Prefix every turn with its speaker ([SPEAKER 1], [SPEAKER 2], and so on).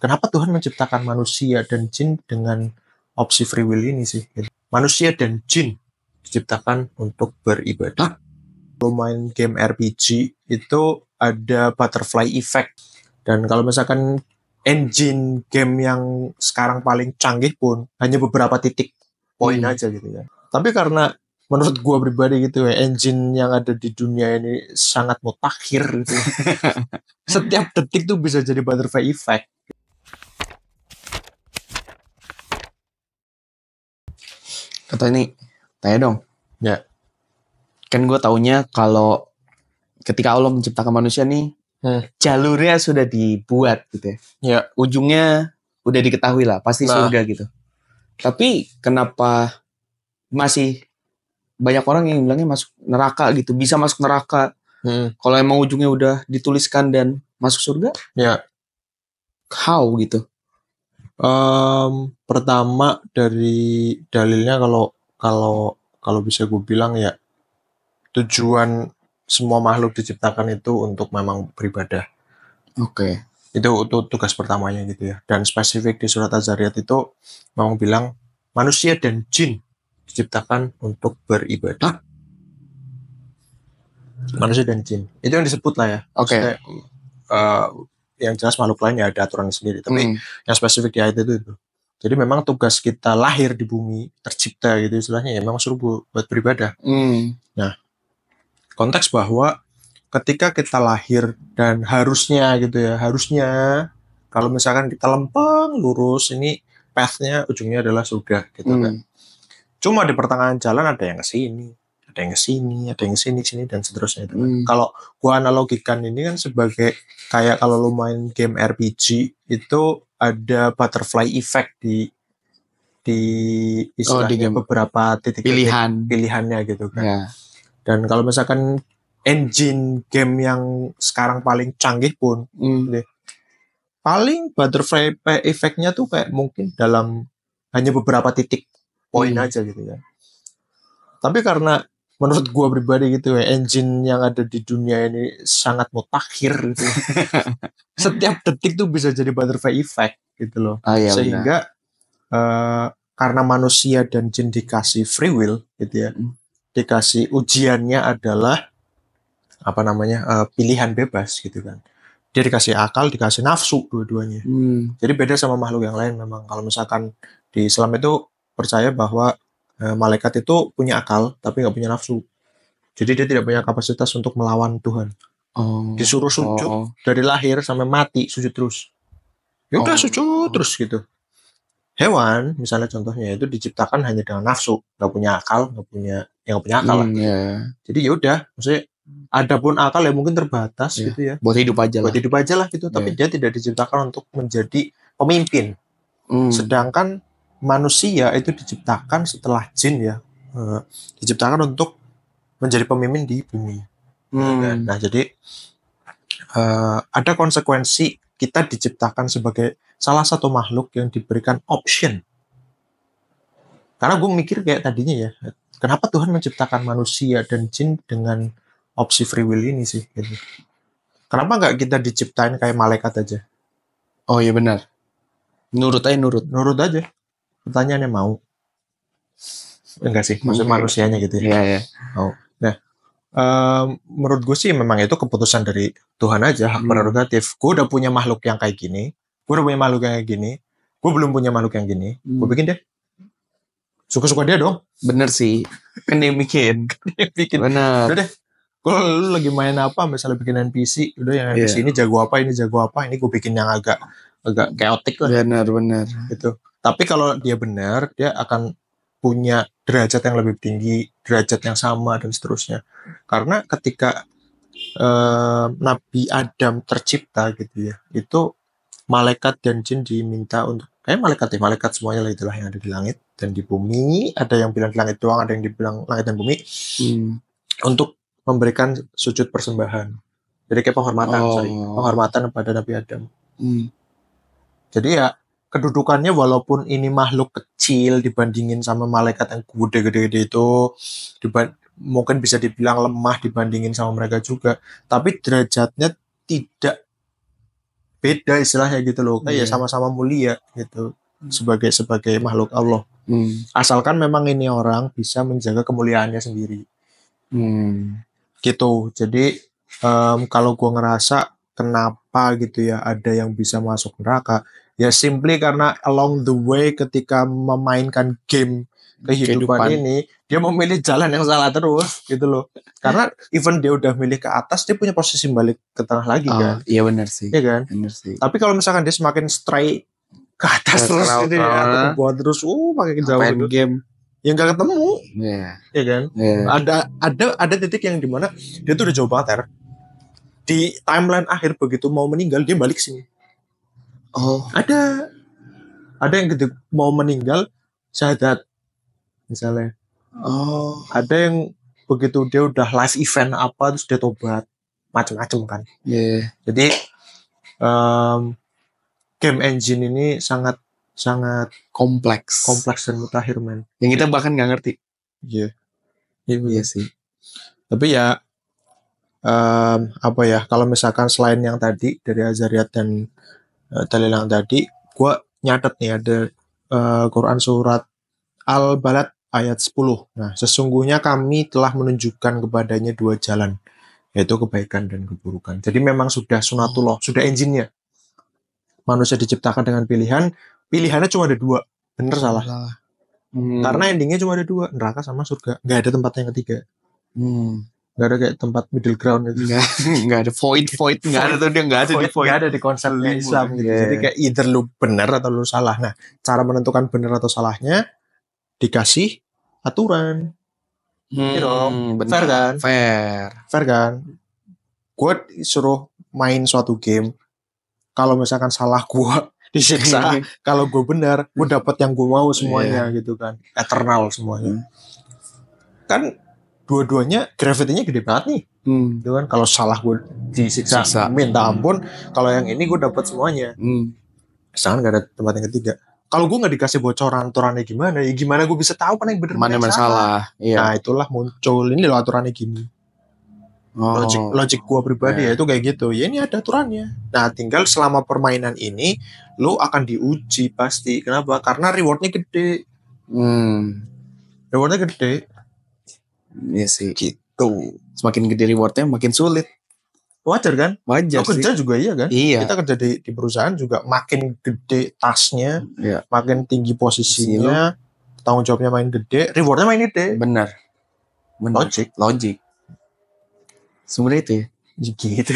[SPEAKER 1] kenapa Tuhan menciptakan manusia dan jin dengan opsi free will ini sih? Manusia dan jin diciptakan untuk beribadah. Kalau main game RPG itu ada butterfly effect. Dan kalau misalkan engine game yang sekarang paling canggih pun hanya beberapa titik poin aja gitu ya. Tapi karena menurut gua pribadi gitu ya, engine yang ada di dunia ini sangat mutakhir gitu. Setiap detik tuh bisa jadi butterfly effect.
[SPEAKER 2] Kata ini, tanya dong.
[SPEAKER 1] Ya.
[SPEAKER 2] Kan gue taunya kalau ketika Allah menciptakan manusia nih, jalurnya sudah dibuat gitu ya.
[SPEAKER 1] Ya.
[SPEAKER 2] Ujungnya udah diketahui lah, pasti surga gitu. Tapi kenapa masih banyak orang yang bilangnya masuk neraka gitu, bisa masuk neraka. Kalau emang ujungnya udah dituliskan dan masuk surga?
[SPEAKER 1] Ya.
[SPEAKER 2] How gitu?
[SPEAKER 1] Pertama dari dalilnya kalau bisa gue bilang ya, tujuan semua makhluk diciptakan itu untuk memang beribadah.
[SPEAKER 2] Oke.
[SPEAKER 1] Itu tugas pertamanya gitu ya. Dan spesifik di surat Az-Zariyat itu memang bilang manusia dan jin diciptakan untuk beribadah. Manusia dan jin. Itu yang disebut lah ya.
[SPEAKER 2] Oke.
[SPEAKER 1] Yang jelas makhluk lain ya ada aturannya sendiri. Tapi yang spesifik di ayat itu. Jadi memang tugas kita lahir di bumi, tercipta gitu istilahnya ya, memang suruh buat beribadah. Nah, konteks bahwa ketika kita lahir dan harusnya gitu ya, kalau misalkan kita lempeng lurus, ini path-nya ujungnya adalah surga gitu kan. Cuma di pertengahan jalan ada yang kesini, ada yang kesini, dan seterusnya itu kan. Kalau gua analogikan ini kan sebagai kayak kalau lu main game RPG itu ada butterfly effect di istilahnya beberapa titik pilihannya gitu kan.
[SPEAKER 2] Yeah.
[SPEAKER 1] Dan kalau misalkan engine game yang sekarang paling canggih pun paling butterfly effect-nya tuh kayak mungkin dalam hanya beberapa titik poin aja gitu ya. Tapi karena menurut gua pribadi gitu ya, engine yang ada di dunia ini sangat mutakhir gitu. Setiap detik tuh bisa jadi butterfly effect gitu loh.
[SPEAKER 2] Iya,
[SPEAKER 1] sehingga karena manusia dan jin dikasih free will gitu ya, dikasih ujiannya adalah pilihan bebas gitu kan. Dia dikasih akal, dikasih nafsu dua-duanya. Jadi beda sama makhluk yang lain memang. Kalau misalkan di Islam itu percaya bahwa malaikat itu punya akal tapi nggak punya nafsu. Jadi dia tidak punya kapasitas untuk melawan Tuhan. Disuruh sujud dari lahir sampai mati sujud terus. Ya udah sujud terus gitu. Hewan misalnya contohnya itu diciptakan hanya dengan nafsu, nggak punya akal, nggak punya akal lah. Jadi ya udah, maksudnya adapun akal ya mungkin terbatas gitu ya.
[SPEAKER 2] Buat hidup aja
[SPEAKER 1] lah gitu. Tapi dia tidak diciptakan untuk menjadi pemimpin. Sedangkan manusia itu diciptakan setelah jin ya, diciptakan untuk menjadi pemimpin di bumi. Nah jadi ada konsekuensi kita diciptakan sebagai salah satu makhluk yang diberikan option. Karena gue mikir kayak tadinya ya, kenapa Tuhan menciptakan manusia dan jin dengan opsi free will ini sih? Gitu. Kenapa nggak kita diciptain kayak malaikat aja?
[SPEAKER 2] Oh iya benar. Nurut
[SPEAKER 1] aja. Pertanyaannya mau. Enggak sih, maksudnya manusianya gitu ya.
[SPEAKER 2] Iya.
[SPEAKER 1] Mau. Nah, menurut gue sih memang itu keputusan dari Tuhan aja, hak prerogatif. Gue udah punya makhluk yang kayak gini, gue belum punya makhluk yang gini, gue bikin deh. Suka-suka dia dong.
[SPEAKER 2] Bener sih, kan dia bikin. Bener.
[SPEAKER 1] Udah deh, kalau lu lagi main apa, misalnya bikin NPC, udah yang NPC ini jago apa, ini gue bikin yang agak chaotic lah.
[SPEAKER 2] Bener.
[SPEAKER 1] Gitu. Tapi kalau dia benar, dia akan punya derajat yang lebih tinggi, derajat yang sama dan seterusnya. Karena ketika Nabi Adam tercipta gitu ya, itu malaikat dan jin diminta untuk malaikat semuanya lah itulah yang ada di langit dan di bumi. Ada yang bilang di langit doang, ada yang dibilang langit dan bumi, untuk memberikan sujud persembahan. Jadi kayak penghormatan pada Nabi Adam. Jadi ya kedudukannya walaupun ini makhluk kecil dibandingin sama malaikat yang gede-gede itu, mungkin bisa dibilang lemah dibandingin sama mereka juga, tapi derajatnya tidak beda istilahnya gitu loh. Kayak ya sama-sama mulia gitu sebagai makhluk Allah. Asalkan memang ini orang bisa menjaga kemuliaannya sendiri. Gitu. Jadi kalau gue ngerasa kenapa gitu ya ada yang bisa masuk neraka, ya simply karena along the way ketika memainkan game kehidupan ini dia memilih jalan yang salah terus gitu loh. Karena even dia udah milih ke atas, dia punya posisi balik ke tengah lagi kan.
[SPEAKER 2] Iya benar sih.
[SPEAKER 1] Iya kan.
[SPEAKER 2] Benar sih.
[SPEAKER 1] Tapi kalau misalkan dia semakin stray ke atas terus gitu ya, atau ke bawah terus makin jauh gitu,
[SPEAKER 2] game
[SPEAKER 1] yang gak ketemu. Iya kan. Ada titik yang dimana dia tuh udah jauh banget ya. Di timeline akhir begitu mau meninggal dia balik sini. Ada yang gitu mau meninggal syahadat misalnya. Ada yang begitu dia udah live event apa terus dia tobat macam-macam kan. Jadi game engine ini sangat kompleks dan mutakhir man.
[SPEAKER 2] Yang kita bahkan nggak ngerti.
[SPEAKER 1] Iya sih. Tapi ya apa ya, kalau misalkan selain yang tadi dari Azariat dan dalil yang tadi, gue nyatet nih ada Quran surat Al-Balad ayat 10. Nah, sesungguhnya kami telah menunjukkan kepadanya dua jalan, yaitu kebaikan dan keburukan. Jadi memang sudah sunatullah, sudah engine-nya. Manusia diciptakan dengan pilihannya cuma ada dua, bener salah. Karena endingnya cuma ada dua, neraka sama surga. Gak ada tempat yang ketiga. Gak ada kayak tempat middle ground gitu.
[SPEAKER 2] Gak ada void gak ada tuh, dia gak ada di void.
[SPEAKER 1] Gak ada di konsepnya Islam gitu. Jadi kayak either lu benar atau lu salah. Nah, cara menentukan benar atau salahnya dikasih aturan. Fair kan? Fair kan? Gue suruh main suatu game, kalau misalkan salah gue disiksa, kalau gue benar gue dapat yang gue mau semuanya gitu kan, eternal semuanya. Kan dua-duanya gravity-nya gede banget nih, gitu kan. Kalau salah gue disiksa minta ampun, kalau yang ini gue dapat semuanya. Misalkan gak ada tempat yang ketiga. Kalau gue nggak dikasih bocoran aturannya gimana, ya gimana gue bisa tahu mana yang benar
[SPEAKER 2] mana yang salah.
[SPEAKER 1] Nah itulah muncul ini loh aturannya gini. Logik gue pribadi ya itu kayak gitu. Ya ini ada aturannya. Nah tinggal selama permainan ini lo akan diuji pasti. Kenapa? Karena rewardnya gede. Rewardnya gede.
[SPEAKER 2] Iya sih.
[SPEAKER 1] Gitu.
[SPEAKER 2] Semakin gede rewardnya makin sulit.
[SPEAKER 1] Wajar kan?
[SPEAKER 2] Wajar
[SPEAKER 1] sih. Kerja juga iya kan?
[SPEAKER 2] Iya.
[SPEAKER 1] Kita kerja di perusahaan juga makin gede tasnya, makin tinggi posisinya, tanggung jawabnya main gede, rewardnya main gede.
[SPEAKER 2] Benar. Logik. Sebenarnya itu ya.
[SPEAKER 1] Gitu.